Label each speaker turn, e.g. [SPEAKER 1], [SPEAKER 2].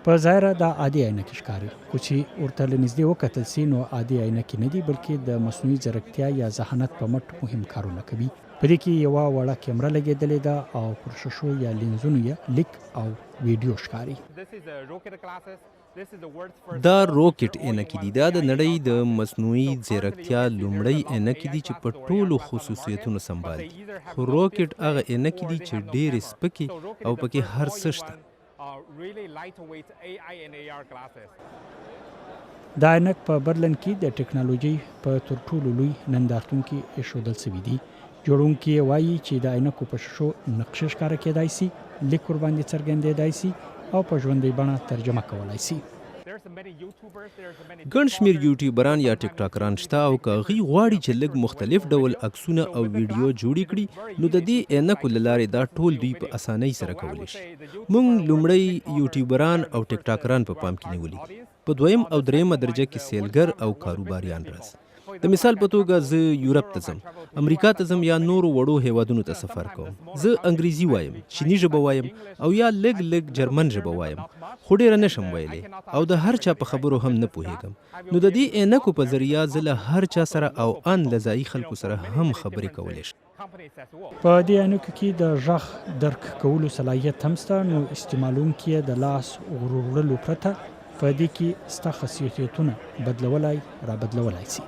[SPEAKER 1] په ظاهره دا عادي عینکې ښکاري، خو چې ورته له نږدې وکتل سي نو عادي عینکې نه دي، بلکې د مصنوعي ځیرکتیا یا ذهانت په مټ مهم کارونه کوي. په دې کې یوه وړه کیمره لګېدلې ده او پر شیشو یا لینزونو یې لیک او ویډیو ښکاري.
[SPEAKER 2] دا روکټ عینکې دي. دا د نړۍ د مصنوعي ځیرکتیا لومړی عینکې دي چې په ټولو خصوصیتونو سمبال دي. خو روکټ هغه عینکې دي چې ډېرې سپکې او پکې هر څه شته.
[SPEAKER 1] دا عینک په برلن کې د ټکنالوژۍ په تر ټولو لوی نندارتون کې ایښودل شوي دي. جوړونکي یې وایي چې د عینکو په شیشو نقشې ښکاره کېدای سي، لیک ورباندې څرګندېدای سي او په ژوندۍ بڼه ترجمه کولی سي.
[SPEAKER 2] ګڼ شمېر یوټیوبران یا ټیک ټاکران شته او که هغوی غواړي چې لږ مختلف ډول عکسونه او ویډیو جوړې کړي نو د دې عینکو له لارې دا ټول دوی په اسانۍ سره کولی شي. موږ لومړی یوټیوبران او ټیک ټاکران په پام کې نیولي دي. په دویم او دریمه درجه کې سیلګر او کاروباریان راځي. د مثال په توګه زه یورپ ته ځم، امریکا ته ځم یا نورو وړو هیوادونو ته سفر کوم. زه انګریزي وایم، چینی ژبه وایم او یا لږ جرمن ژبه وایم، خو ډیره نشم ویلی او د هر چا په خبرو هم نه پوهیږم. نو د دې عینکو په ذریعه زه له هر چا سره او ان له ځایي خلکو سره هم خبرې کولی شم.
[SPEAKER 1] په دې عینکو کې د غږ درک کولو صلاحیت هم شته، نو استعمالونکي یې د لاس غوړولو پرته په دې کې ستا خاصیتونه بدلولای را بدلولای سي.